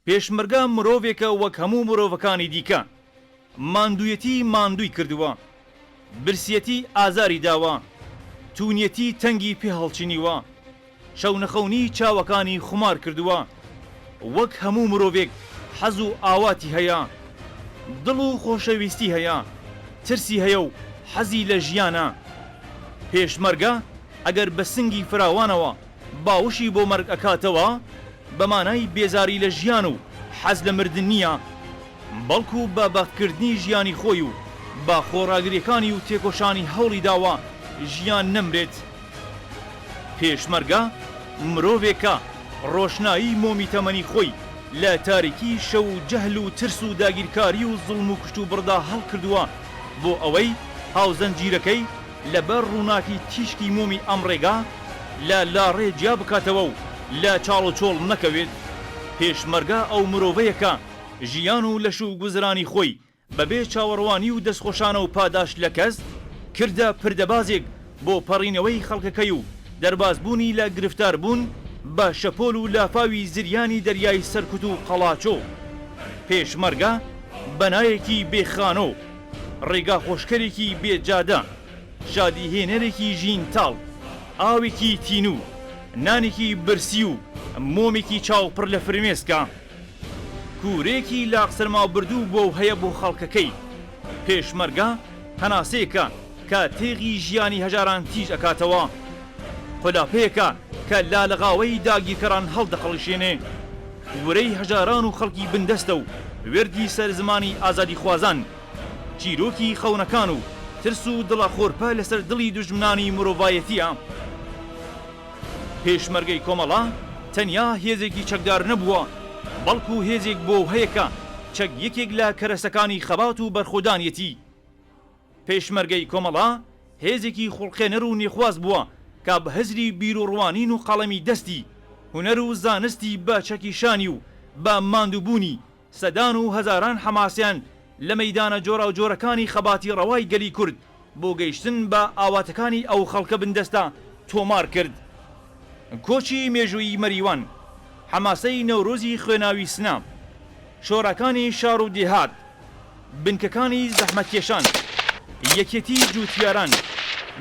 پێشمەرگە مرۆڤێکە وەک هەموو مرۆڤەکانی دیکە. ماندوویەتی ماندووی کردووە، برسیەتی ئازاری داوە، توونیەتی تەنگی پێ هەڵچینیوە، شەونەخەونی چاوەکانی خومار کردووە. وەک هەموو مرۆڤێک حەز و ئاواتی هەیە، دڵ و خۆشەویستی هەیە، ترسی هەیە و حەزی لە ژیانە. پێشمەرگە ئەگەر بە سنگی فراوانەوە باوشی بۆ مەرگ ئەکاتەوە، بەمانای بێزاری لە ژیان و حەز لە مردن نییە، بەڵکو بە بەختکردنی ژیانی خۆی و با خۆڕاگریەکانی و تێکۆشانی هەوڵی داوە ژیان نەمرێت. پێشمەرگە مرۆڤێکە ڕۆشنایی مۆمی تەمەنی خۆی لە تاریکی شەو و جەهل و ترس و داگیرکاری و زڵم و کشت و بڕدا هەڵکردووە بۆ ئەوەی هاوزەنجیرەکەی لەبەر ڕووناکی تیشکی مۆمی ئەم ڕێگا لە لاڕێ جیا بکاتەوە و لە چاڵ و چۆڵ نەکەوێت. پێشمەرگە ئەو مرۆڤەیەکە ژیان و لەش و گوزرانی خۆی بەبێ چاوەڕوانی و دەستخۆشانە و پاداش لە کەس کردە پردەبازێک بۆ پەڕینەوەی خەڵکەکەی و دەربازبوونی لە گرفتاربوون بە شەپۆل و لافاوی زریانی دەریای سەرکوت و قەڵاچۆ. پێشمەرگە بەنایەکی بێخانۆ، ڕێگا خۆشکەرێکی بێجادە، شادیهێنەرێکی ژینتاڵ، ئاوێکی تینوو، نانێکی برسی و مۆمێکی چاوپڕ لە فرمێسکە، کوورێکی لاقسەرما بردوو بۆ هەیە بۆ خەڵکەکەی. پێشمەرگە هەناسەیەکە کە تێغی ژیانی هەژاران تیژ ئەکاتەوە، خۆلاپەیەکە کە لالەغاوەی داگیرکەران هەڵدەخەڵیشێنێ، وەرەی هەژاران و خەڵکی بندەستە و وێردی سەرزمانی ئازادی خوازان، چیرۆکی خەونەکان و ترس و دڵە خۆرپە لەسەر دڵی دوژمنانی مرۆڤایەتیە. پێشمەرگەی کۆمەڵە تەنیا هێزێکی چەکدار نەبووە، بەڵکو هێزێک بۆ هەیەکە چەک یەکێک لە کەرەسەکانی خەبات و بەرخۆدانیەتی. پێشمەرگەی کۆمەڵە هێزێکی خوڵقێنەر و نێخواز بووە کە بە هەزری بیرۆڕوانین و قەڵەمی دەستی، هونەر و زانستی بە چەکیشانی و بە ماندووبوونی سەدان و هەزاران حەماسیان لە مەیدانە جۆرا و جۆرەکانی خەباتی ڕەوای گەلی کورد بۆ گەیشتن بە ئاواتەکانی ئەو خەڵکە بندەستە تۆمار کرد. کۆچی مێژووی مەریوان، حەماسەی نەورۆزی خوێناوی سنام، شۆڕەکانی شار و دێهات، بنکەکانی زەحمەتکێشان، یەکێتی جووتیاران،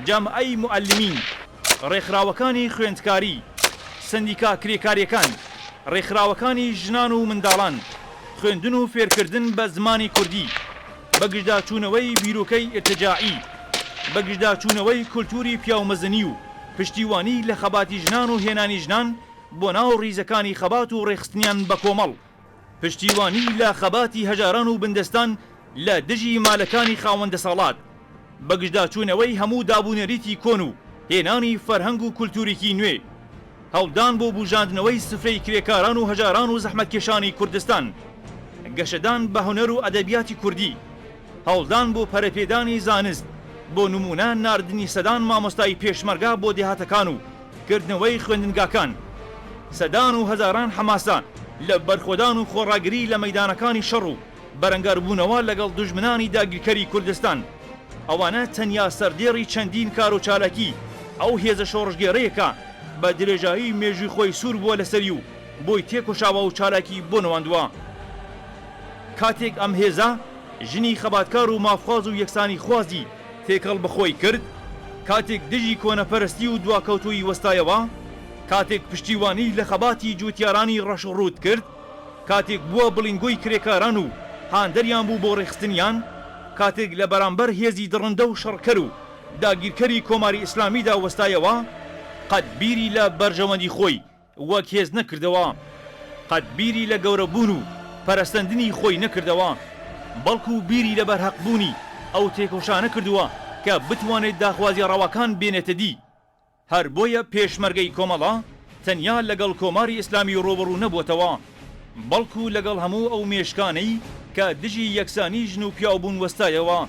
جامعەی موعەلمین، ڕێکخراوەکانی خوێندکاری، سەندیکا کرێکاریەکان، ڕێکخراوەکانی ژنان و منداڵان، خوێندن و فێرکردن بە زمانی کوردی، بەگژداچوونەوەی بیرۆکەی ئرتجاعی، بەگژداچوونەوەی کولتوری پیاومەزنی و پشتیوانی لە خەباتی ژنان و هێنانی ژنان بۆ ناو ڕیزەکانی خەبات و ڕێخستنیان بە کۆمەڵ، پشتیوانی لە خەباتی هەژاران و بندەستان لە دژی مالەکانی خاوەندە ساڵات، بەگژداچوونەوەی هەموو دابوونەریتی کۆن و هێنانی فەرهەنگ و کولتوریکی نوێ، هەڵدان بۆ بوژاندنەوەی سفرەی کرێکاران و هەژاران و زەحمەتکێشانی کوردستان، گەشەدان بە هونەر و ئەدەبیاتی کوردی، هەوڵدان بۆ پەرەپێدانی زانست، بۆ نمونە ناردنی سەدان مامۆستای پێشمەرگا بۆ دێهاتەکان و کردنەوەی خوێندنگاکان، سەدان و هەزاران حەماسە لە بەرخۆدان و خۆڕاگری لە مەیدانەکانی شەڕ و بەرەنگاربوونەوە لەگەڵ دوژمنانی داگیرکەری کوردستان. ئەوانە تەنیا سەردێڕی چەندین کار و چالاکی ئەو هێزە شۆڕژگێڕەیەکە بە درێژایی مێژووی خۆی سوور بووە لەسەری و بۆی تێکۆشاوە و چالاکی بۆ نەوەندووە. کاتێک ئەم هێزە ژنی خەباتکار و مافخواز و یەکسانی خوازی تێکەڵ بەخۆی کرد، کاتێک دژی کۆنەپەرستی و دواکەوتووی وەستایەوە، کاتێک پشتیوانی لە خەباتی جووتیارانی ڕەشڕوود کرد، کاتێک بووە بڵینگۆی کرێکاران و هاندەریان بوو بۆ ڕێخستنیان، کاتێک لە بەرامبەر هێزی دڕندە و شەڕکەر و داگیرکەری کۆماری ئیسلامیدا وەستایەوە، قەت بیری لە بەرژەوەندی خۆی وەک هێز نەکردەوە، قەت بیری لە گەورەبوون و پەرەستەندنی خۆی نەکردەوە، بەڵکو بیری لە بەرهەقبوونی ئەو تێکۆشانە کردووە کە بتوانێت داخوازی ڕەواکان بێنێتە دی. هەر بۆیە پێشمەرگەی کۆمەڵە تەنیا لەگەڵ کۆماری ئیسلامی ڕۆبەڕوو نەبووتەوە، بەڵکو لەگەڵ هەموو ئەو مێشکانەی کە دژی یەکسانی ژن و پیاوبوون وەستایەوە.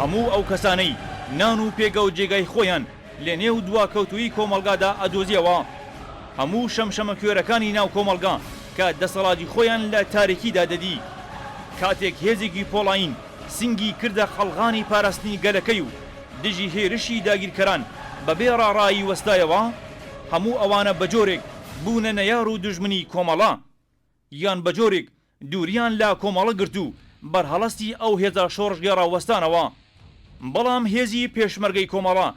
هەموو ئەو کەسانەی نان و پێگە و جێگای خۆیان لە نێو دواکەوتووی کۆمەلگادا ئەدۆزیەوە، هەموو شەمشەمە کوێرەکانی ناو کۆمەلگا کە دەسەڵاتی خۆیان لە تاریکیدا دەدی، کاتێک هێزێکی پۆڵاین سنگی کردە خەڵغانی پاراستنی گەلەکەی و دژی هێرشی داگیرکەران بەبێ ڕاڕایی وەستایەوە هەموو ئەوانە بەجۆرێک بوونە نەیار و دژمنی کۆمەڵە یان بەجۆرێک دووریان لا کۆمەڵە گرت و بەرهەڵەستی ئەو هێزە شۆڕژگەڕا وەستانەوە بەڵام هێزی پێشمەرگەی کۆمەڵە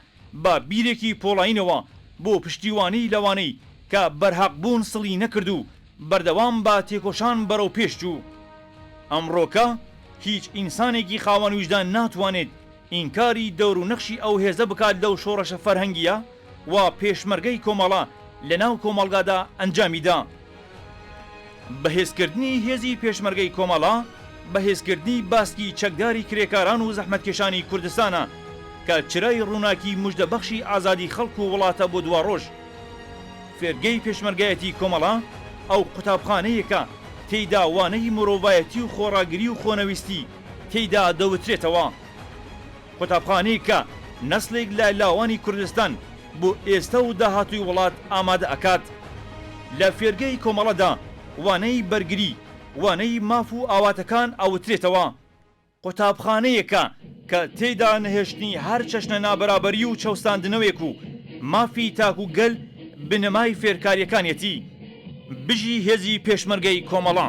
بە بیرێکی پۆڵاینەوە بۆ پشتیوانی لەوانەی کە بەرهەق سڵی نەکرد و بەردەوام بە تێکۆشان بەرەو پێشچوو ئەمڕۆکە هیچ ئینسانێکی خاوەن وجدان ناتوانێت ئینکاری دەور و نەخشی ئەو هێزە بکات لەو شۆڕەشە فەرهەنگیە و پێشمەرگەی کۆمەڵە لەناو کۆمەڵگادا ئەنجامیدا بەهێزکردنی هێزی پێشمەرگەی کۆمەڵە بەهێزکردنی باسکی چەکداری کرێکاران و زەحمەتکێشانی کوردستانە کە چرای ڕووناکی موژدەبەخشی ئازادی خەڵک و وڵاتە بۆ دوا ڕۆژ فێرگەی پێشمەرگایەتی کۆمەڵە ئەو قوتابخانەیەکە تێیدا وانەی مرۆڤایەتی و خۆڕاگری و خۆنەویستی تێیدا دەوترێتەوە قوتابخانەی کە نەسلێک لە لاوانی کوردستان بۆ ئێستا و داهاتووی وڵات ئامادە ئەکات لە فێرگەی کۆمەڵەدا وانەی بەرگری وانەی ماف و ئاواتەکان ئەوترێتەوە قوتابخانەیەکە کە تێیدا نەهێشتنی هەر چەشنە نابەرابەری و چەوستاندنەوەیەک و مافی تاک و گەل بنەمای فێرکاریەکانیەتی بژی هێزی پێشمەرگەی کۆمەڵە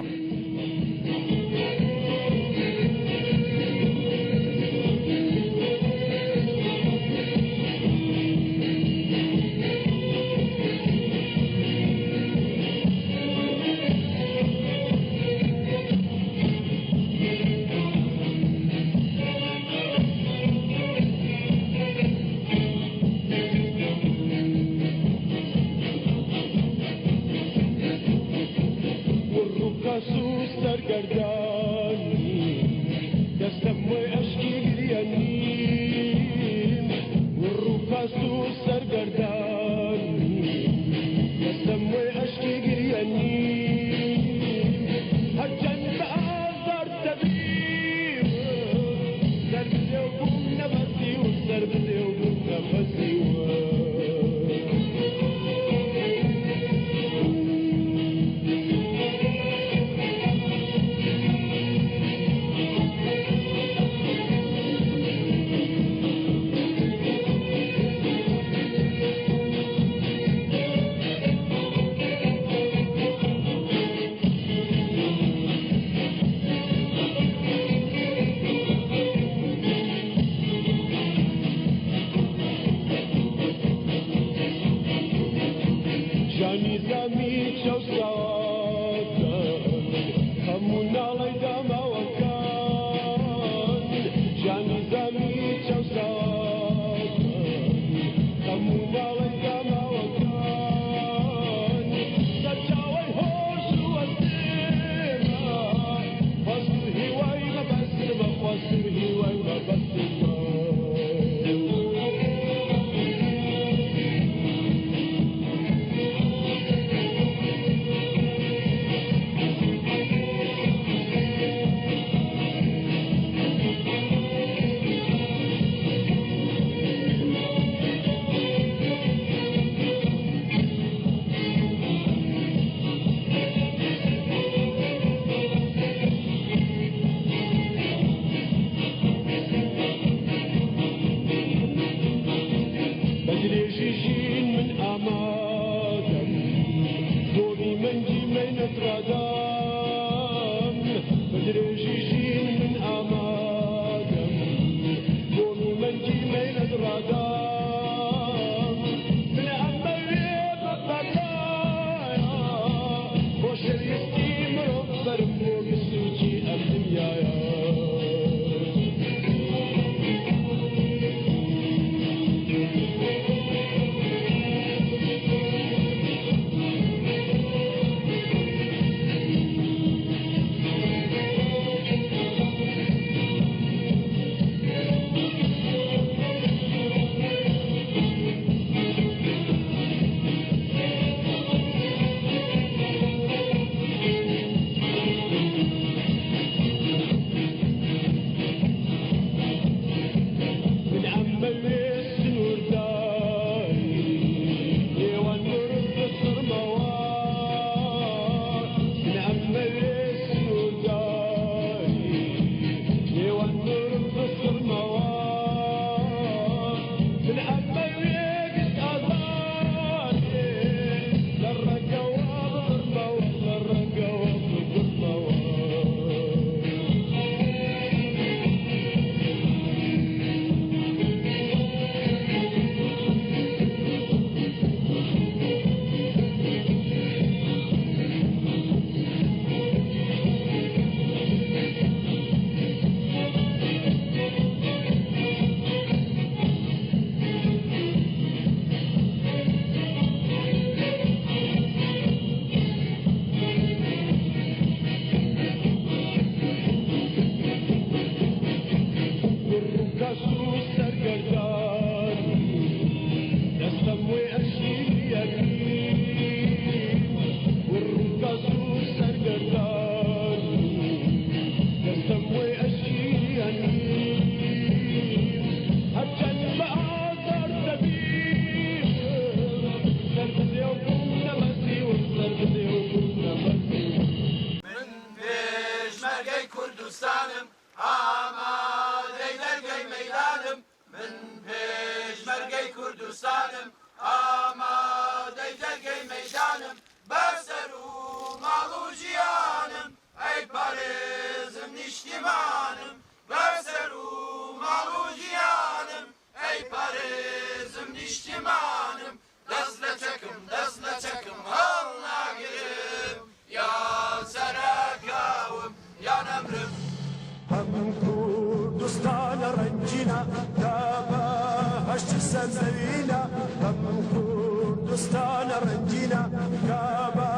سەرزەوینە بەم کوردستانە ڕەنگینە کابە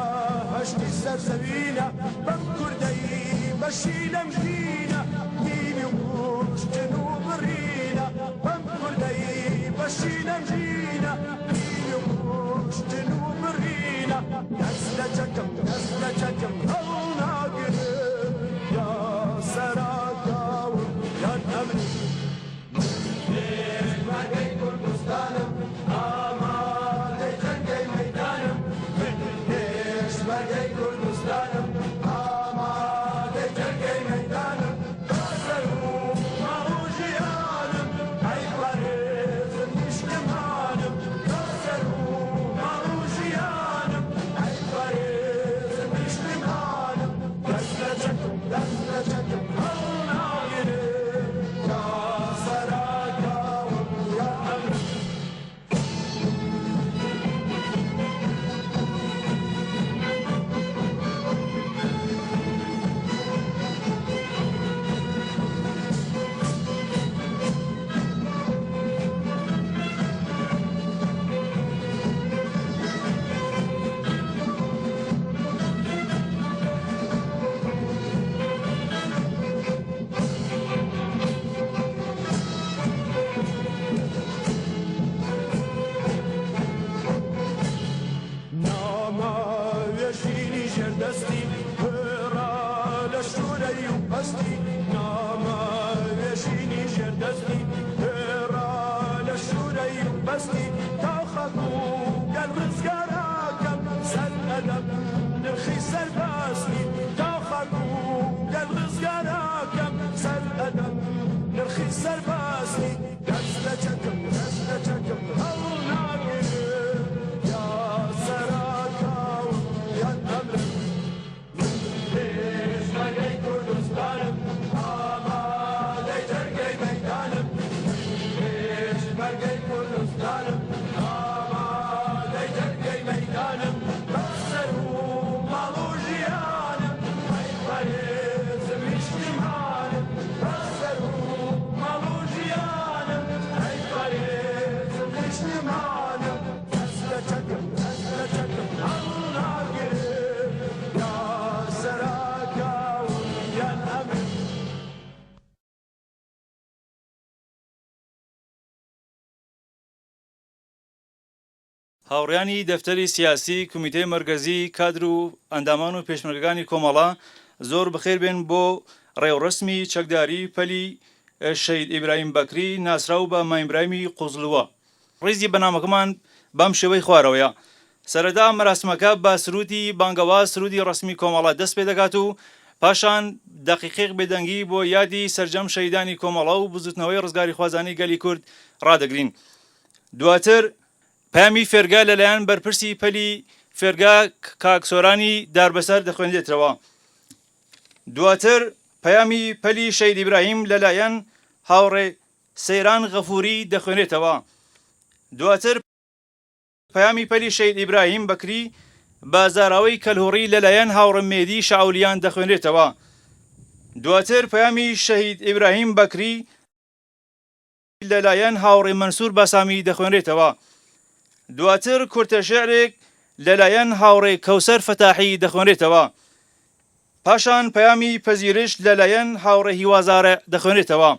هەشتی سەرزەوینە بەم کوردەی بەشی لەم ژینە دینی وشتن و بڕینە بەم کوردەی بەشی لەم ژینە دینی وشتن و بڕینە دەست لە چەکەم دەست لە چەکەم هەڵ ناگرم یا سەراتاوم یان ئەمن پێشمەرگەی کوردستانم ئامادەی جەنگەی مەیدانم پێشمەرگەی کوردستانم ئامادەی جەنگەی مەیدانم بەسەر و ماڵ و ژیانم ئەی بەڕێزم نیشتمانم بەسەر و ماڵ و ژیانم ئەی بەڕێزم نیشتمانم دەست لە چەکم دەست لە چەکم هەڵ ناگرم یا سەراتاوم یا ئەمن ناماوێژینی ژێردەستی هێڕا لە شوورەی و پەستی ناماوێژینی ژێردەستی هێڕا لە شوورەی و پەستی تا خەق و گەل ڕزگاراکەم سەر ئەدەم نرخی سەرباستی تا خەق و گەل ڕزگاراکەم سەر ئەدەم نرخی سەرباستی دەست لە چەکم دەست لە چەکم هەڵ ناگرم یا سەراتاوم یان ئەمرم پێشمەرگەی کوردستانم ئامادەی جەنگەی مەیدانم پێشمەرگەی کوردستانم ئامادەی جەنگەی مەیدانم بەسەر و ماڵ و ژیانم ئەی بەڕێزم نیشتمانم بەسەر و ماڵ و ژیانم ئەی بەڕێزم نیشتمانم دەست لە چەکم دەست لە چەکم هەڵ ناگرم یا سەراتاوم یان ئەمن هاوڕیانی دەفتەری سیاسی کمیتەی مەرکەزی کادر و ئەندامان و پێشمەرگەکانی کۆمەڵە زۆر بەخێر بێن بۆ ڕێوڕسمی چەکداری پەلی شەید ئیبراهیم بەکری ناسراو بە ماینبراهیمی قوزلووە. ڕێزی بەنامەکەمان بەم شێوەی خوارەوەیە. سەرەتا مەراسمەکە بە سروودی بانگەواز سروودی ڕسمی کۆمەڵە دەست پێ دەکات و پاشان دەقیقێک بێدەنگی بۆ یادی سەرجەم شەیدانی کۆمەڵە و بزوتنەوەی ڕزگاری خوازانی گەلی کورد ڕادەگرین. دواتر پامی فێرگا لەلایەن بەرپرسی پەلی فێرگا کاکسۆرانی داربەسەر دەخوێنرێتەوە. دواتر پەیامی پەلی شەید ئیبراهیم لەلایەن هاوڕێ سەیران غەفووری دەخوێنرێتەوە. دواتر پەیامی پەلی شەید ئیبراهیم بەکری بازاراوەی کەلهوڕی لەلایەن هاوڕێ مێدی شاولیان دەخوێنرێتەوە. دواتر پەیامی شەهید ئیبراهیم بەکری لەلایەن هاوڕێ مەنسوور باسامی دەخوێنرێتەوە. دواتر کورتە شێعرێک لەلایەن هاوڕێ کەوسەر فەتاحی دەخوێنرێتەوە. پاشان پەیامی پەزیرش لەلایەن هاوڕێ هیوازارە دەخوێنرێتەوە.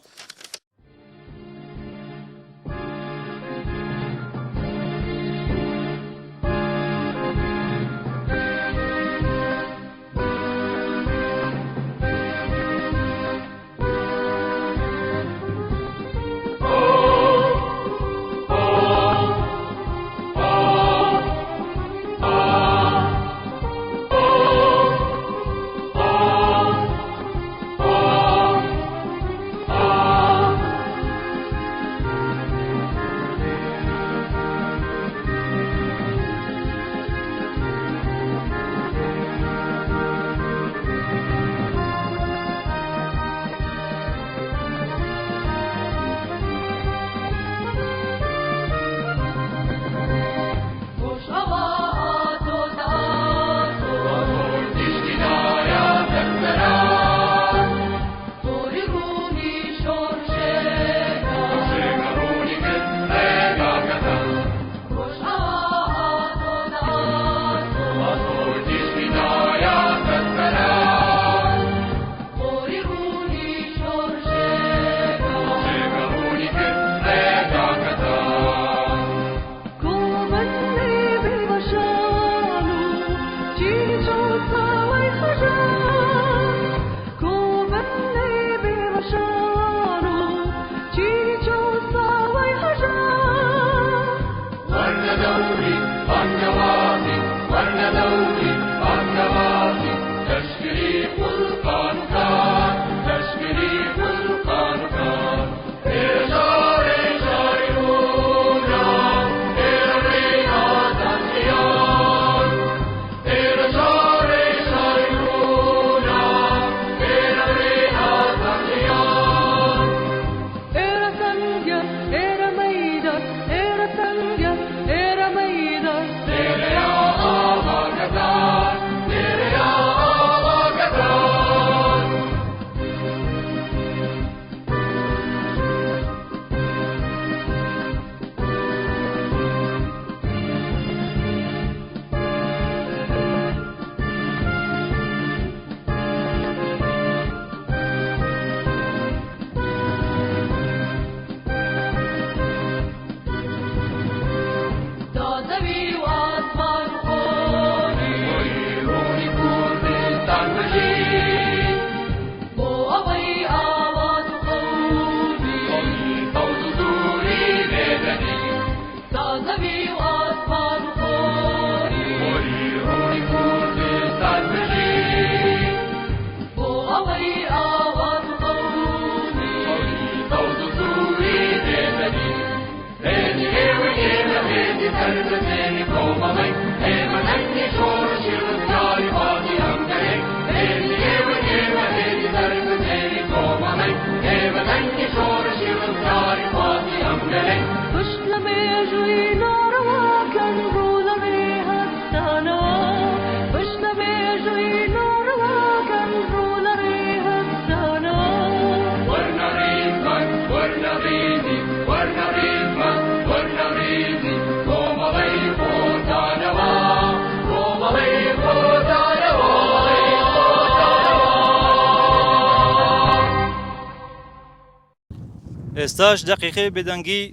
ئێستاش دەقیقەی بێدەنگی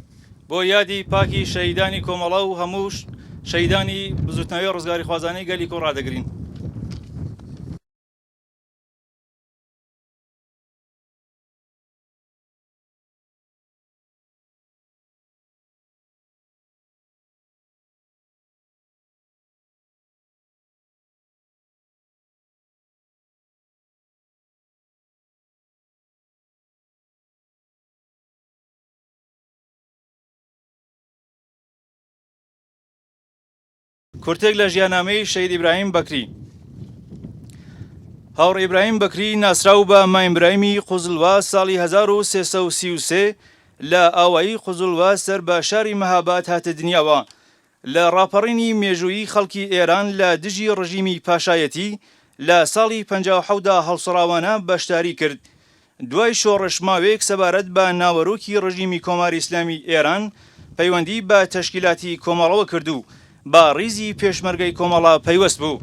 بۆ یادی پاکی شەهیدانی کۆمەڵە و هەموو شەهیدانی بزوتنەوەی ڕزگاری خوازانەی گەلی کۆ ڕادەگرین. کورتێک لە ژیاننامەی شەهید ئیبراهیم بەکری. هاوڕێ ئیبراهیم بەکری ناسراو بە ماینبراهیمی قوزڵوا ساڵی 1333 لە ئاوایی قوزڵوا سەر بە شاری مەهاباد هاتە دنیاوە لە ڕاپەڕینی مێژوویی خەڵکی ئێران لە دژی ڕژیمی پاشایەتی لە ساڵی 57دا هەڵسەڕاوانە بەشداری کرد. دوای شۆڕش ماوەیەک سەبارەت بە ناوەڕۆکی ڕژیمی کۆماری ئیسلامی ئێران پەیوەندی بە تەشکیلاتی کۆمەڵەوە کردو با ڕیزی پێشمەرگەی کۆمەڵە پەیوەست بوو.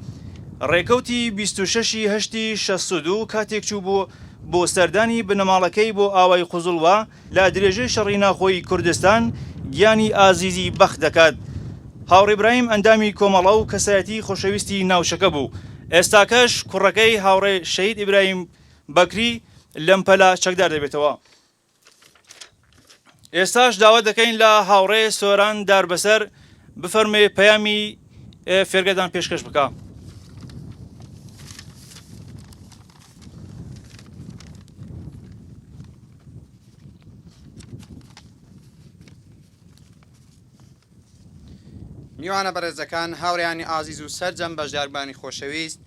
ڕێکەوتی 26 هەشتی 62 کاتێک چوو بۆ سەردانی بنەماڵەکەی بۆ ئاوای قوزڵوا لە درێژەی شەڕی ناخۆی کوردستان گیانی ئازیزی بەخت دەکات. هاوڕێ ئیبراهیم ئەندامی کۆمەڵە و کەسایەتی خۆشەویستی ناوچەکە بوو. ئێستاکەش کوڕەکەی هاوڕێ شەهید ئیبراهیم بەکری لەم پەلا چەکدار دەبێتەوە. ئێستاش داوات دەکەین لە هاوڕێ سۆران داربەسەر بفەرمێ پەیامی فێرگەدان پێشکەش بکە. میوانە بەڕێزەکان، هاوڕێیانی ئازیز و سەرجەم بەشداربانی خۆشەویست،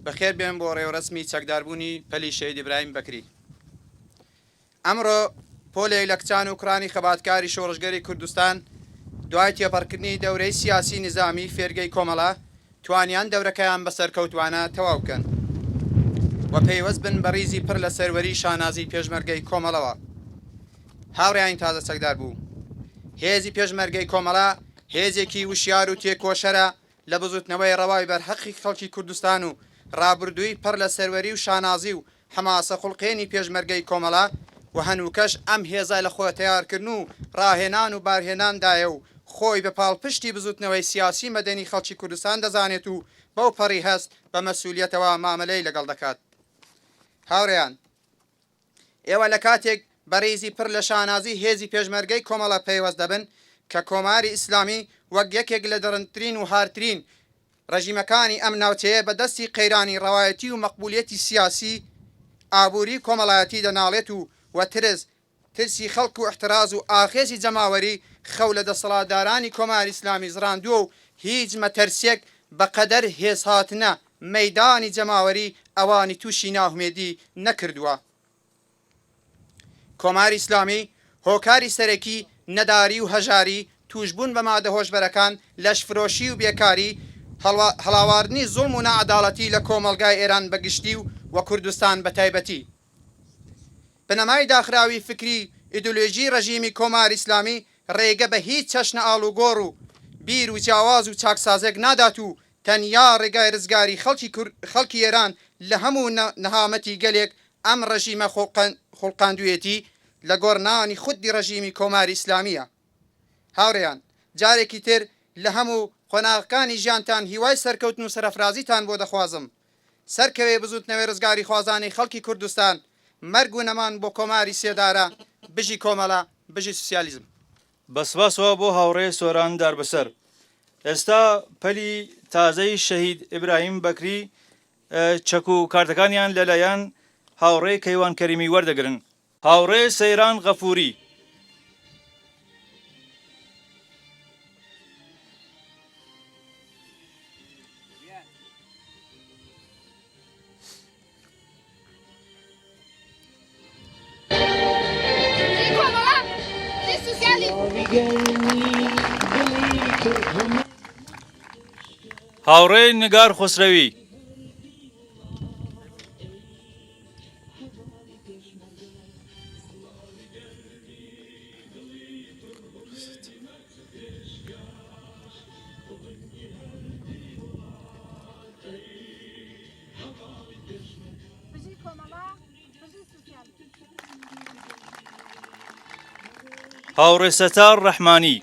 بەخێر بێن بۆ ڕێوەڕەسمی چەکداربوونی پەلی شەهید ئیبراهیم بەکری. ئەمڕۆ پۆلێک لە کچان و کوڕانی خەباتکاری شۆڕشگەری کوردستان دوای تێپەڕکردنی دەورەی سیاسی نظامی فێرگەی کۆمەڵە توانیان دەورەکەیان بەسەرکەوتوانە تەواو بکەن و پەیوەست بن بە ڕیزی پڕ لە سەروەری شانازی پێشمەرگەی کۆمەڵەوە. هاوڕێیان تازە چەکدار بوو. هێزی پێشمەرگەی کۆمەڵە هێزێکی وشیار و تێکۆشەرە لە بزوتنەوەی ڕەوای بەرحەقی خەڵکی کوردستان و ڕابردووی پڕ لە سەروەری و شانازی و حەماسە خوڵقێنی پێشمەرگەی کۆمەڵە و هەنووکەش ئەم هێزای لە خۆ تیارکردن و ڕاهێنان و بارهێناندایە و خۆی بە پاڵپشتی بزوتنەوەی سیاسی مەدەنی خەڵکی کوردستان دەزانێت و بەو پەڕی هەست بە مەسئولیەتەوە مامەلەی لەگەڵ دەکات. هاوڕێیان، ئێوە لە کاتێک بەڕێزی پڕ لە شانازی هێزی پێشمەرگەی کۆمەڵە پەیوەست دەبن کە کۆماری ئیسلامی وەک یەکێک لە دەڕەنترین و هارترین ڕژیمەکانی ئەم ناوچەیە بەدەستی قەیرانی ڕەوایەتی و مەقبولیەتی سیاسی ئابووری کۆمەڵایەتی دەناڵێت و ترسی خەڵک و احتراز و ئاخێزی جەماوەری خەو لە دەسەڵاتدارانی کۆماری ئیسلامی زڕاندووە و هیچ مەتەرسێک بەقەدەر هێز هاتنە مەیدانی جەماوەری ئەوانی تووشی ناهومێدی نەکردووە. کۆماری ئیسلامی هۆکاری سەرەکی نەداری و هەژاری توشبوون بە مادە هۆشبەرەکان، لەشفرۆشی و بێکاری، هەڵاواردنی زوڵم و نەعەداڵەتی لە کۆمەلگای ئێران بەگشتی و کوردستان بە تایبەتی. بنەمای داخراوی فکری ئیدۆلۆژی ڕژیمی کۆماری ئیسلامی ڕێگە بە هیچ چەشنە ئاڵوگۆڕ و بیر و جیاواز و چاکسازێک نادات و تەنیا ڕێگای ڕزگاری خەڵکی ئێران لە هەموو نەهامەتی گەلێک ئەم ڕژیمە خوڵقاندوێتی لە گۆڕنانی خودی ڕژیمی کۆماری ئیسلامیە. هاوڕێیان، جارێکی تر لە هەموو قۆناغەکانی ژیانتان هیوای سەرکەوتن و سەرەفرازیتان بۆ دەخوازم. سەرکەوێ بزوتنەوەی ڕزگاری خوازانی خەڵکی کوردستان، مەرگ و نەمان بۆ کۆماری سێدارە، بژی کۆمەڵە، بژی سوسیالیزم. بەسپاسەوە بۆ هاوڕێ سۆران داربەسەر. ئێستا پەلی تازەی شەهید ئیبراهیم بەکری چەک و کارتەکانیان لەلایەن هاوڕێ کەیوان کەریمی وەردەگرن. هاوڕێ سەیران غەفووری. هاوڕێی نگار خسرەوی هاوڕێ سەتار ڕەحمانی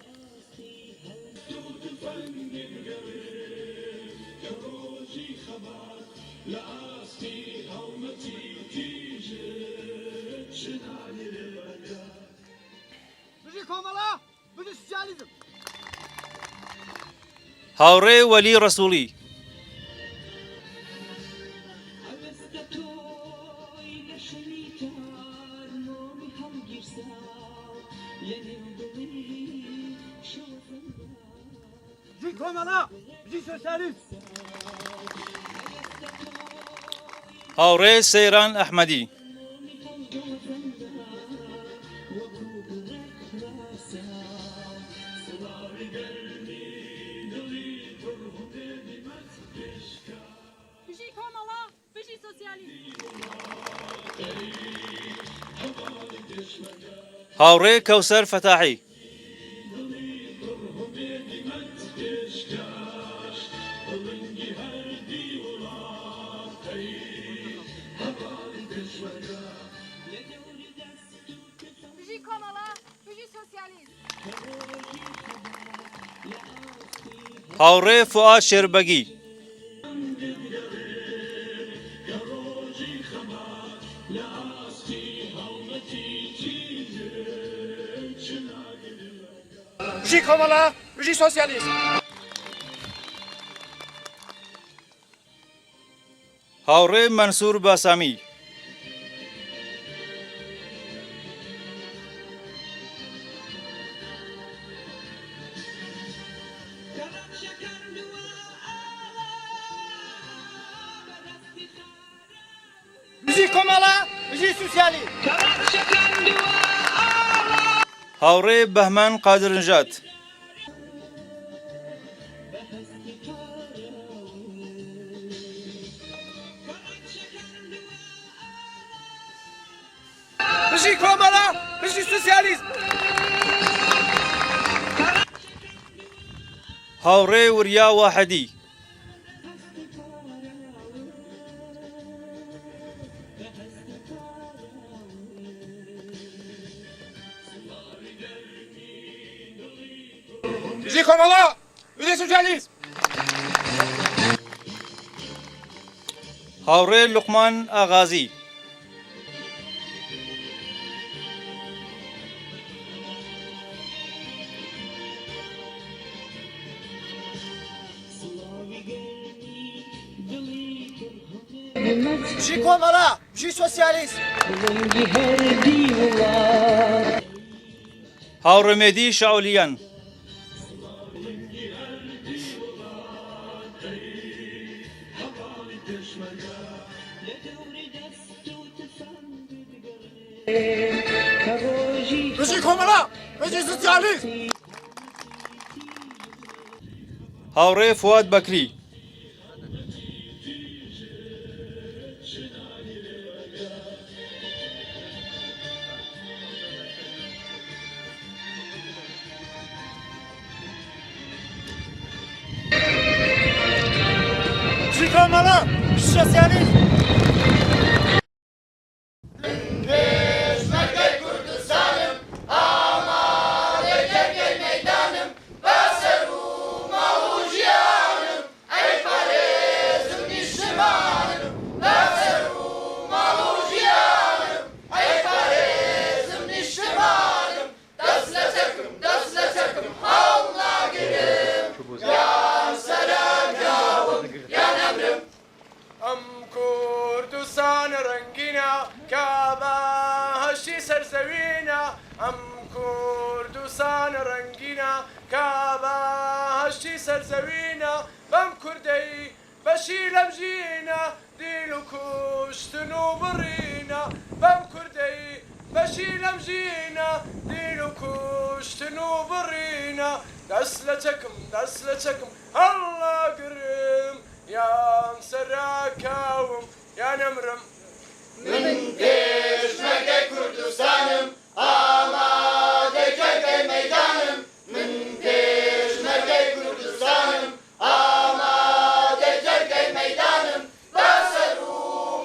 هاوڕێ وەلی ڕەسووڵی هاوڕێ سەیران ئەحمەدی هاوڕێ کەوسەر فەتاحی هاوڕێ فواد شێربەگی بژی کۆمەڵە بژی سۆسیالیسم هاوڕێ مەنسوور باسامی بژی کۆمەڵە بژی سوسیالیسم هاوڕێ بەهمەن قادرنژاد بژی کۆمەڵە بژی سوسیالیسم هاوڕێ وریا واحەدی بژی کۆمەڵە بژی سوسیالیسم هاوڕێ لوقمان ئاغازی بژی کۆمەڵە بژی سۆسیالیسم هاوڕێمێدی شاولیان بژی کۆمەڵە بژی سۆسیالیسم هاوڕێ فواد بەکری بژی کۆمەڵە بژی سۆسیالیسم سەرزەوینە بەم کوردەی بەشی لەم ژینە دیل و کوشتن و بڕینە بەم کوردەی بەشی لەم ژینە دیل و کوشتن بڕینە دەست لە چەکم هەڵا گرم یان سەراکاوم یان ئەمرم من پێشمەرگەی کوردستانم ئامادەی جەرگەی مەیدانم من پێشمەرگەی کوردستانم ئامادەی جەرگەی مەیدانم بەسەر و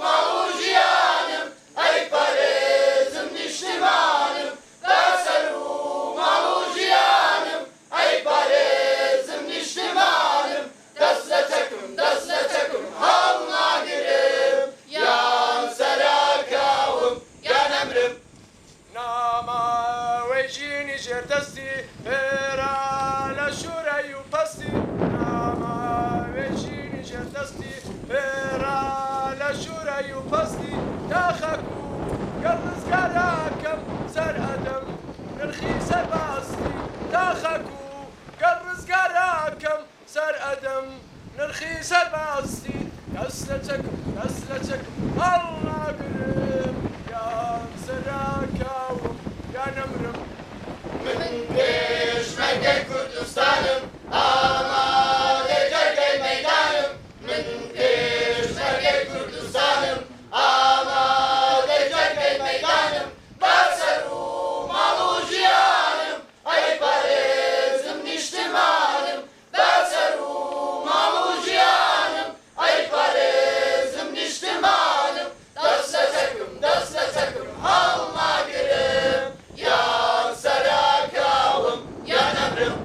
ماڵ و ژیانم ئەی پارێزم نیشتمانم بەسەر و ماڵ و ژیانم ئەی پارێزم نیشتمانم دەست لە چەکم هەڵ ناگرم یان سەراکاوم یان ئەمرم ناماوەی ژینی ژێردەستی هێرا لە شوورەی و پەستی ناماوەی ژینی ژێردەستی هێرا لە شوورەی و پەستی داخەک و گەڕزگاراکەم سەر ئەدەم نرخی سەرباستی داخەک و گەڕزگاراکەم سەر ئەدەم نرخی سەرباستی دەست لە چەکم هەڵ ناگرم یان سەراکاوم یان ئەمرم من پێشمەرگەی کوردستانم ئامادەی جەرگەی مەیدانم من پێشمەرگەی کوردستانم ئامادەی جەرگەی مەیدانم بەسەر و ماڵ و ژیانم ئەی پارێزم نیشتمانم بەسەر و ماڵ و ژیانم ئەی پارێزم نیشتمانم دەست لە چەکم هەڵ ناگرم یان سەراکاوم یان ئەمرم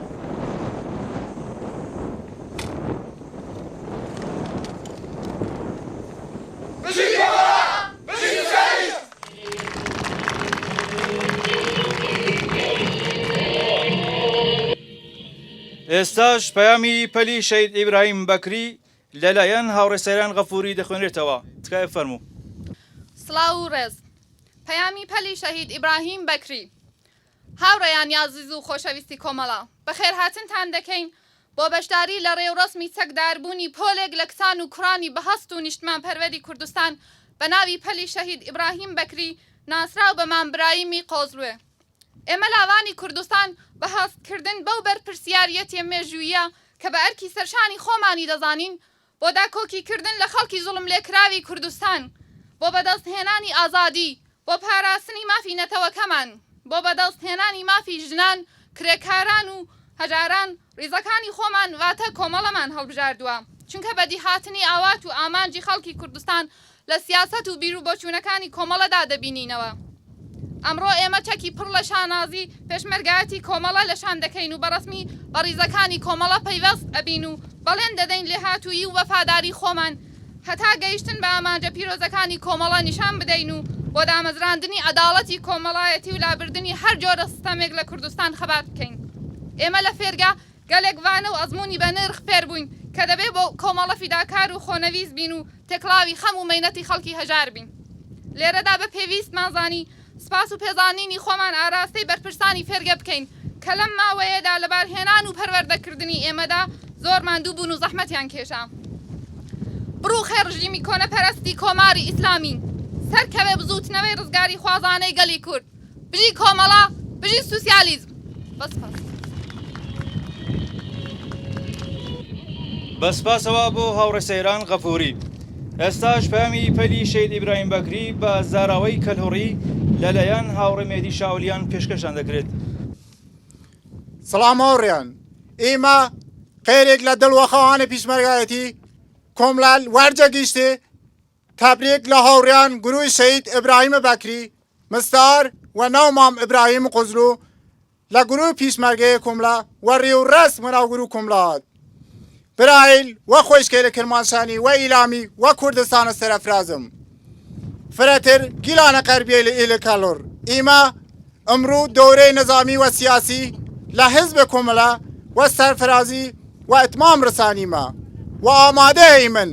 بژی کۆمەڵە بژی سوسیالیست ئێستاش پەیامی پەلی شەید ئیبراهیم بەکری لەلایەن هاوڕێسەران غەفوری دەخوێنرێتەوە تکایە فەرموو سڵاو و ڕێز پەیامی پەلی شەهید ئیبراهیم بەکری هاوڕێیان یازیز و خۆشەویستی کۆمەڵە بەخێر هاتنتان دەکەین بۆ بەشداری لە ڕێوڕسمی چەکداربوونی پۆلێک لە کسان و کوڕانی بەهەست و نیشتمان پەروەری کوردستان بە ناوی پەلی شەهید ئیبراهیم بەکری ناسراو بە مامبرایمی قۆزلوێ ئێمە لاوانی کوردستان بەهەستکردن بەو بەرپرسیاریەتێ مێژوویە کە بە ئەرکی سەرشانی خۆمانی دەزانین بۆ داکۆکیکردن لە خەڵکی زوڵم لێکراوی کوردستان بۆ بەدەستهێنانی ئازادی بۆ پاراستنی مافی نەتەوەکەمان بۆ بەدەستهێنانی مافی ژنان کرێکاران و هەژاران ڕیزەکانی خۆمان واتە کۆمەڵەمان هەڵبژاردووە چونکە بەدیهاتنی ئاوات و ئامانجی خەڵکی کوردستان لە سیاسەت و بیر و بۆچوونەکانی کۆمەڵەدا دەبینینەوە ئەمڕۆ ئێمە چەکی پڕ لە شانازی پێشمەرگایەتی کۆمەڵە لەشان دەکەین و بەڕسمی بە ڕیزەکانی کۆمەڵە پەیوەست ئەبین و بەڵێن دەدەین لێهاتوویی و وەفاداری خۆمان هەتا گەیشتن بە ئامانجە پیرۆزەکانی کۆمەڵە نیشان بدەین و بۆ دامەزراندنی عەداڵەتی کۆمەڵایەتی و لابردنی هەر جۆرە سیستەمێک لە کوردستان خەبات بکەین ئێمە لە فێرگا گەلێک وانە و ئەزمموی بە نرخ فێر بووین کە دەبێت بۆ کۆمەڵە فیداکار و خۆنەویست بین و تێکڵاوی خەم و مەینەتی خەڵکی هەژار بین لێرەدا بە پێویستمانزانی سپاس و پێزانینی خۆمان ئاراستەی بەرپرسانی فێرگە بکەین کە لەم ماوەیەدا لەبارهێنان و پەروەردەکردنی ئێمەدا زۆر ماندوو بوون و زەحمەتیان کێشا بڕوو خێر ڕژیمی کۆنەپەرستی کۆماری ئیسلامی سەرکەوێ بزوتنەوەی ڕزگاری خوازانەی گەلی کورد بژی کۆمەڵە بژی سوسیالیزم بەسپاسەوە بۆ هاوڕێسەیران غەفوری ئێستاش پەیامی پەلی شەید ئیبراهیم بەکری بە زاراوەی کەلهوڕی لەلایەن هاوڕێ مێدی شاولیان پێشکەشان دەکرێت سلام هاوڕێیان ئێمە خێرێک لە دڵوەخەوانە پیشمەرگایەتی کۆملال وەرجە گیشتێ تەبریک لە هاوڕێیان گروی شەید ئیبراهیمە بەکری مستار و ناومام ئیبراهیم قوزلو لە گروی پیشمەرگەیە کۆملا و ڕێوڕەس مەناو گرو کۆملات برایل و خۆشکێلە کرمانشانی و ئیلامی و کوردستانە سەرەفرازم فرەتر گیلانە قەربیە لە ئیلە کەلۆر ئێمە ئەمڕۆ دەورەی نظامی و سیاسی لە حزب کۆمەڵە و سەرفرازی و ئەتمام ڕسانیمە و ئامادەی من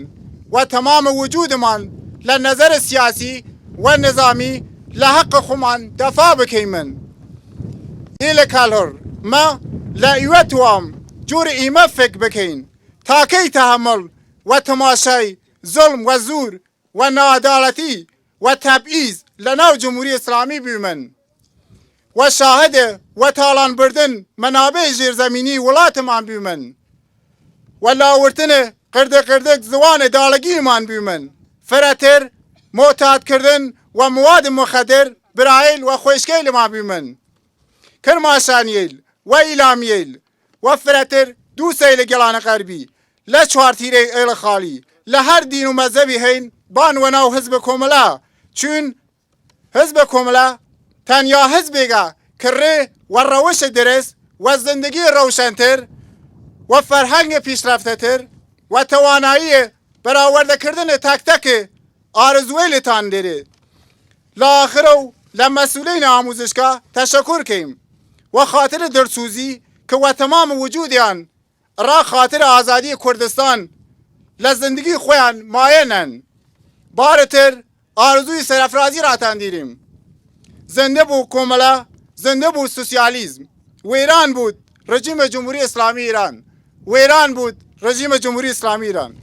و تەمامە وجودمان لە نەزەر سیاسی و نظامی لە حەق خۆمان دەفا بکەی من ئیلە کەلۆر مە لە ئیوە توام جور ئێمە فکر بکەین تاکەی تەحمل و تەماشای زڵم و زور و نەعەداڵەتی و تەبعیض لە ناو جمهوری ئیسلامی بیمن و شاهد و تالان بردن منابع زیرزمینی ولاتمان بیمن و لاورتن قردق زوان دالگیمان بیمن فراتر معتاد کردن و مواد مخدر برایل و خوشگیل ما بیمن کرماشانیل و ایلامیل و فراتر دو سیل گلان غربی لچوارتیره ایل خالی لهر دین و مذهبی هین بان و ناو حزب کوملا چون حزب کوملا تنیا حزبیگا کره و روش درست و زندگی روشنتر و فرهنگ پیشرفته‌تر و توانایی برآورده کردن تک تک آرزویلتان داره. لاخرو لمسئولین آموزشگاه تشکر کردیم و خاطر درسوزی که و تمام وجودیان را خاطر آزادی کردستان لزندگی خویان ماینن. بارتر آرزوی سرافرازی را تندیریم. زنده بود کوملا، زنده بود سوسیالیسم. ویران بود رژیم جمهوری اسلامی ایران. ویران بود رژیم جمهوری اسلامی ایران.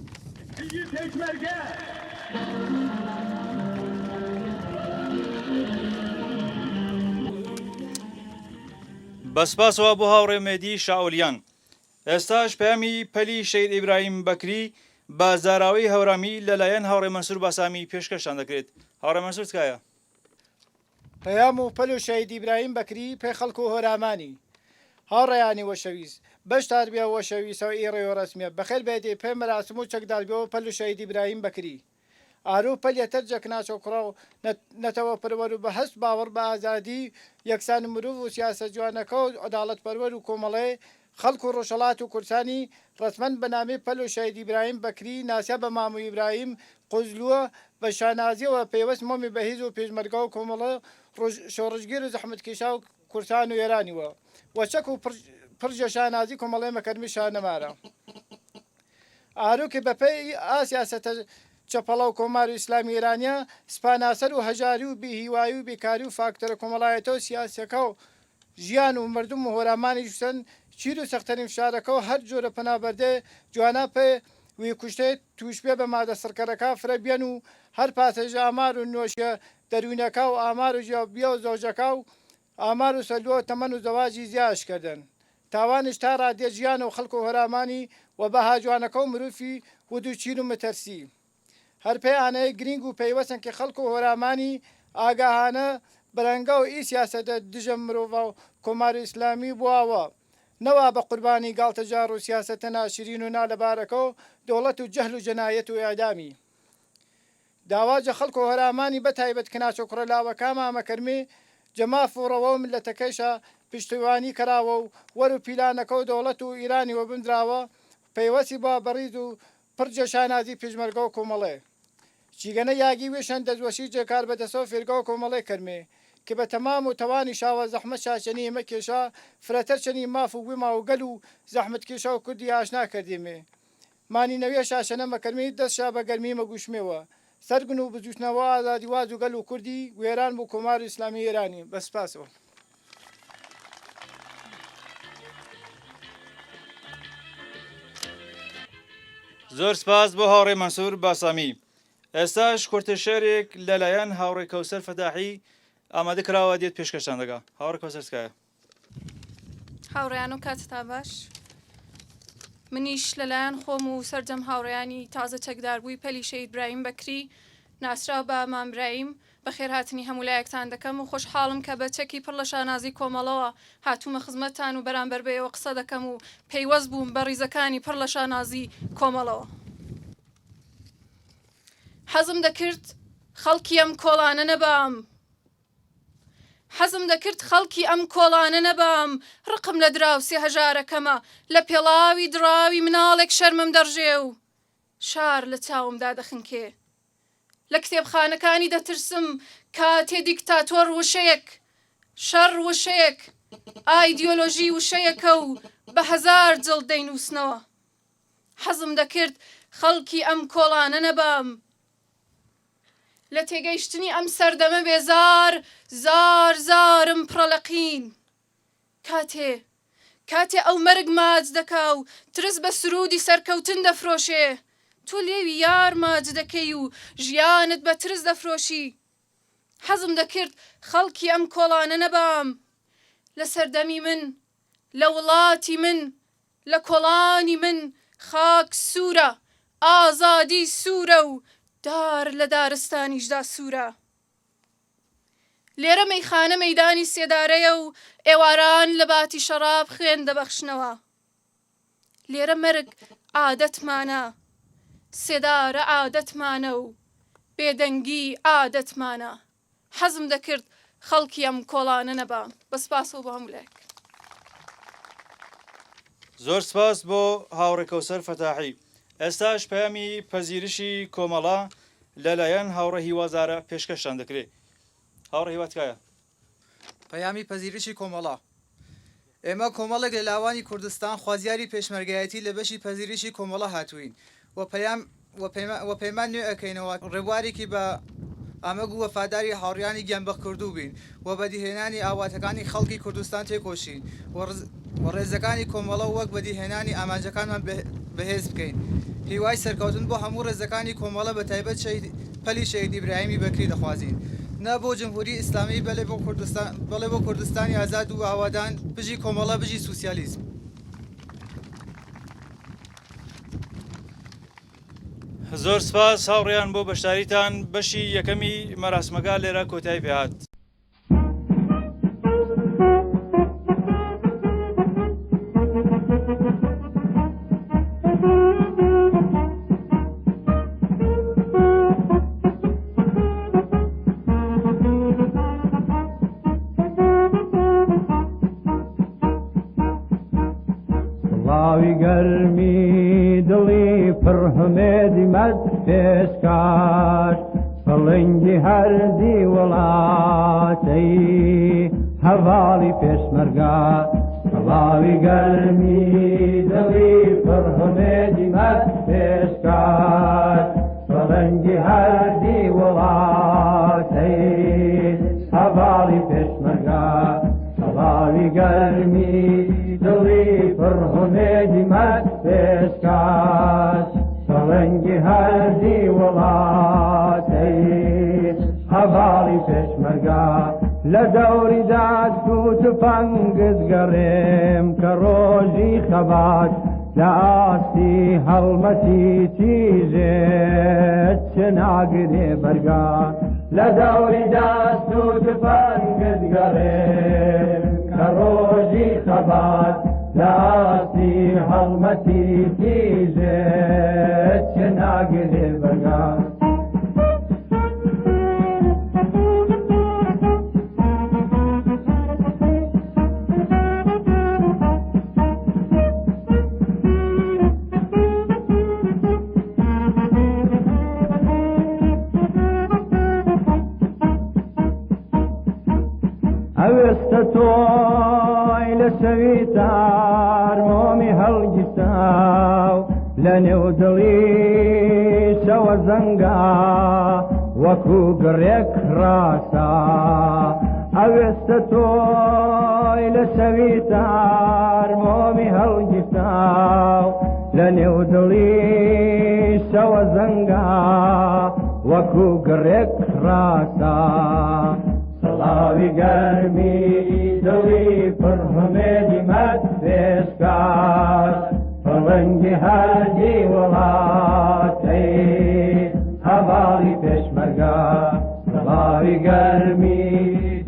بەسپاسەوە بۆ هاوڕێمێدی شاولیان. ئێستاش پەیامی پەلی شەید ئیبراهیم بەکری بە زاراوەی هەورامی لەلایەن هاوڕێ مەنسوور باسامی پێشکەشتان دەکرێت. هاوڕێ مەنسوور تکایە. پەیام و پەل و شەید ئیبراهیم بەکری پێ خەڵک و هۆرامانی هاوڕێیانی وەشەویست بەشدار بێ وەشەویستەوە ئێڕێ ڕسمیە بەخێر بێتێ پێ مەراسم و چەکدار بێەوە پەل و شەید ئیبراهیم بەکری ئارو پەلێتەر جەکناچۆ کوڕە و نەتەوە پەروەر و بە هەست باوەڕ بە ئازادی یەکسان مرۆڤ و سیاسە جوانەکە و عەداڵەت پەروەر و کۆمەڵێ خەڵک و ڕۆژهەڵات و کورسانی ڕسمەن بە نامەی پەل و شەید ئیبراهیم بەکری ناسیە بە مامۆ ئیبراهیم قوزلووە بە شانازیەوە پێوەست مۆمی بەهیز و پێشمەرگا و کۆمەڵە شۆڕژگیر و زەحمەتکێشا و کورسان و ئێرانیوە وەچەک و پرژە شانازی کۆمەڵێ مەکەرمی شانەمارە ئاروکە بەپێی ئاسیاسەتە چەپەڵە و کۆمار و ئیسلامی ئێرانیا سپاناسەر و هەژاری و بێهیوایی و بێکاری و فاکتەرە کۆمەڵایەتەوە سیاسەکە و ژیان و مردم و هۆرامانی شوسەن چیر و سەختەرین فشارەکە و هەر جۆرە پەنابەردێ جوانە پێ وی کوشتێت توش پێ بە مادە سەرکەرەکە فرەبیێن و هەر پاسەژ ئامار و نوۆشیە دەروونەکە و ئامار و ژیاوبیە و زۆژەکە و ئامار و سەلووە تەمەن و زەواجی زیاشکردن تاوانش تا ڕادێ ژیان و خەڵک و هەرامانی و بە هاجوانەکە و مرۆڤی ودوچین و مەتەرسی هەر پێیانەیە گرنگ و پەیوەستن کە خەڵک و هۆرامانی ئاگاهانە بەرەنگە و ئی سیاسەتە دژە مرۆڤ و کۆمار ئیسلامی بووەوە نەوا بە قوربانی گاڵتەجار و سیاسەتە ناشرین و نالەبارەکە و دەوڵەت و جەهل و جەنایەت و ئیعدامی داواجە خەڵک و هەرامانی بەتایبەت کەناچە کوڕەلاوەکە مامەکەرمێ جەماف و ڕەوە و ملەتەکەیشە پشتیوانی کراوە و وەر و پیلانەکە و دەوڵەت و ئیرانی وە بندراوە پەیوەستی بە بەڕیز و پرجە شانازی پێشمەرگە و کۆمەڵێ چیگەنە یاگی وێشەن دەزوەشی جێکار بەدەسەوە فێرگە و کۆمەڵێ کەرمێ کە بە تەمام و تەوانی شاوە زەحمەت شاچەنی ئێمە کێشا فرەتەر چەنی ماف و گوێما و گەل و زەحمەت کێشا و کوردی ئاشنا کردێمێ مانینەوێ شاشەنە مەکەرمی دەستشا بە گەرمی مەگوشمێەوە سەرگن و بجوشتنەوە ئازادی واز و گەل و کوردی وێران بوو کۆمار و ئیسلامی ئێرانی بەسپاسەوە زۆر سپاس بۆ هاوڕێ مەنسوور باسامی. ئێستاش کورتەشێرێک لەلایەن هاوڕێ کەوسەر فەتاحی ئامادە کراوە دێت پێشکەشتان دەکا. هاوڕێ کەوسەر تکایە. هاوڕێیان و کاتتان باش منیش لەلایەن خۆم و سەرجەم هاوڕێیانی تازە چەکداربووی پەلی شەید ئیبراهیم بەکری ناسراو بە مامبراهیم بەخێرهاتنی هەموو لایەکتان دەکەم و خۆشحاڵم کە بە چەکی پڕ لە شانازی کۆمەڵەوە هاتوومە خزمەتتان و بەرامبەر بەیەوە قسە دەکەم و پەیوەست بووم بە ڕیزەکانی پڕ لە شانازی کۆمەڵەوە حەزم دەکرد خەڵکی ئەم کۆڵانە نەبام حەزم دەکرد خەڵکی ئەم کۆڵانە نەبام ڕقم لە دراوسێ هەژارەکەمە لە پێڵاوی دراوی مناڵێک شەرمم دەڕژێ و شار لە چاومدا دەخنکێ لە کتێبخانەکانی دەترسم کاتێ دیکتاتۆر وشەیەک شەڕ وشەیەک ئایدیۆلۆژی وشەیەکە و بە هەزار جڵ دەینووسنەوە حەزم دەکرد خەڵکی ئەم کۆڵانە نەبام لە تێگەیشتنی ئەم سەردەمە بێزار زار زارم پڕەلەقین کاتێ ئەو مەرگ ماچ دەکا و ترس بە سرودی سەرکەوتن دەفرۆشێ تۆ لێوی یار ماچ دەکەی و ژیانت بە ترس دەفرۆشی حەزم دەکرد خەڵکی ئەم کۆڵانە نەبام لە سەردەمی من لە وڵاتی من لە کۆڵانی من خاک سوورە ئازادی سوورە و دار لە دارستانیشدا سوورە لێرە مەیخانە مەیدانی سێدارەیە و ئێواران لە باتی شەراب خوێن دەبەخشنەوە لێرە مەرگ عادەتمانە سێدارە عادەتمانە و بێدەنگی عادەتمانە حەزم دەکرد خەڵکی ئەم کۆڵانە نەبا بەسپاسەوە بە هەمولێک زۆر سپاس بۆ هاوڕێ کەوسەر فەتاحی ئێستاش پەیامی پەزیرشی کۆمەڵا لەلایەن هاوڕێ هیوازارە پێشکەشتان دەکرێت هاوڕێ هیوا تکایە پەیامی پەزیرشی کۆمەڵا ئێمە کۆمەڵێک لە لاوانی کوردستان خوازیاری پێشمەرگایەتی لە بەشی پەزیرشی کۆمەڵا هاتووین و پەیمان نوێ ئەەکەینەوە ڕێبوارێکی بە ئامەگ و وەفاداری هاوڕیانی گیانبەخ کردوو بین و بەدیهێنانی ئاواتەکانی خەڵکی کوردستان تێکۆشین و ڕێزەکانی کۆمەڵە وەک بەدیهێنانی ئامانجەکانمان بەهێز بکەین هیوای سەرکەوتن بۆ هەموو ڕێزەکانی کۆمەڵە بە تایبەت پەلی شەهید ئیبراهیمی بەکری دەخوازین نە بۆ جمهوری ئیسلامی بەڵێ بۆ کوردستانی ئازاد و ئاوادان بژی کۆمەڵە بژی سوسیالیزم زۆر سپاس هاوڕێیان بۆ بەشداریتان بەشی یەکەمی مەراسمەکە لێرە کۆتایی پێهات ڕاوی گەرمی دڵی پڕهمێدی مەرد پێشکار فڵنگی هەردی وڵاتەی هەڤاڵی پێشمەرگا ڕاوی گەرمی دڵی پڕهمێدی مەرد پێشکار فڵنگی هەردی وڵاتەی هەڤاڵی پێشمەرگا ڕاوی گەرمی دڵی پڕهمێدی مەرد پێشکار فڵنگی هەردی وڵاتەی هەڤاڵی پێشمەرگا لە دەوری داست و تفەنگت گەڕێم کە ڕۆژی خەبات لە ئاستی هەڵمەتی تیژێت چ ناگرێ بەرگا لە دەوری داست و تفەنگت گەڕێم کە ڕۆژی خەبات لە ئاستی هەڵمەتی تیژێت چ ناگرێ بەرگا ئەوێستە تۆی لە شەوی تارمۆمی هەڵگیرتاو لە نێو دڵی شەوە زەنگا وەکو گڕێک ڕاستە ئەوێستە تۆی لە شەوی تارمۆمی هەڵگیرتاو لە نێو دڵی شەوە زەنگا وەکو گڕێک ڕاستە سڵاوی گەرمی دڵی پڕهمێدی مەرد پێشکار فڵنگی هەردی وڵاتەی هەڤاڵی پێشمەرگا سڵاوی گەرمی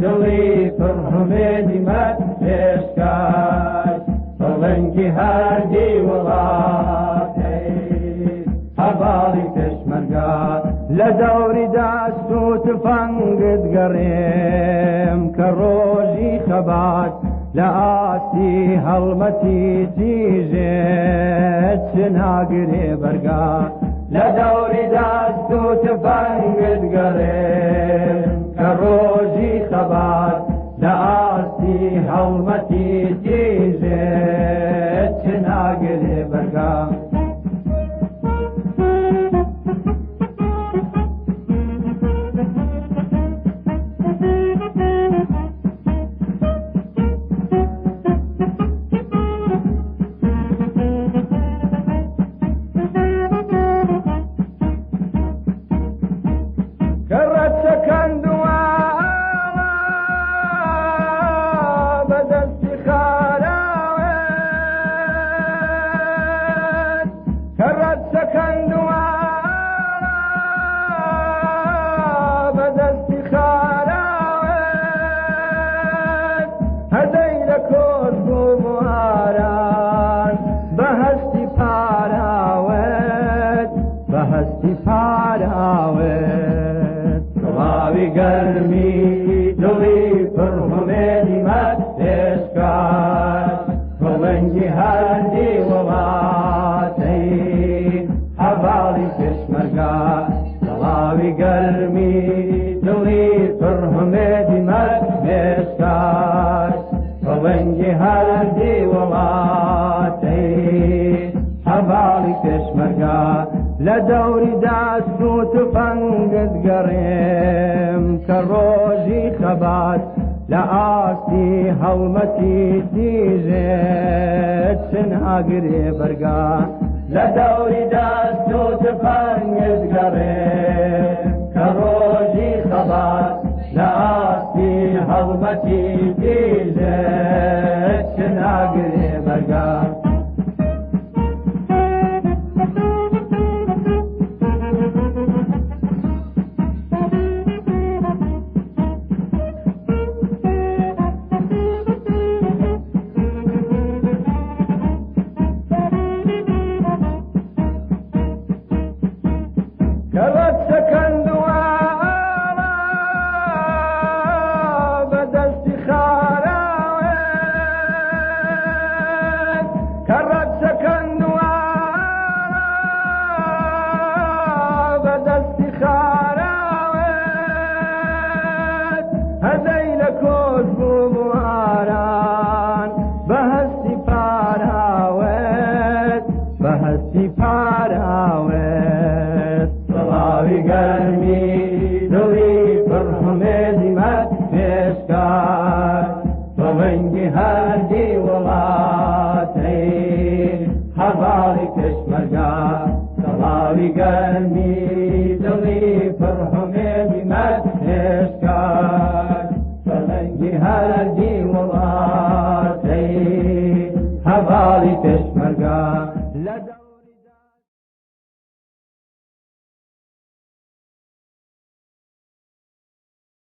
دڵی پڕهمێدی مەرد پێشکار فڵنگی هەردی وڵاتەی هەڤاڵی پێشمەرگا لە دەوری داست و تفەنگت گەڕێم کە ڕۆژی خەبات لە ئاستی هەڵمەتی تیژێت چ ناگرێ بەرگا لە دەوری داست و تفەنگت گەڕێم کە ڕۆژی خەبات لە ئاستی هەڵمەتی تیژێت چ ناگرێ بەرگا بوو بواران بەهەستی پاراوێت بەهەستی پاراوێت تەواوی گەرمی دڵی پڕهمێنی مەت پێشکات کۆڵەنگی هەردی وڵاتەی هەڤاڵی پێشمەرگا تەواوی گەرمی دڵی پڕهمێنی مەت پێشکات کۆڵەنگی هەردی وڵاتەی هەڤاڵی پێشمەرگا لە دەوری دەست و تفەنگت گەڕێم کە ڕۆژی خەبات لە ئاستی هەڵمەتی دیژێت چناگرێ بەرگا لە دەوری دەست و تفەنگت گەڕێم کە ڕۆژی خەبات لە ئاستی هەڵمەتی دیژێت چناگرێ بەرگا هەواڵی پێشمەرگا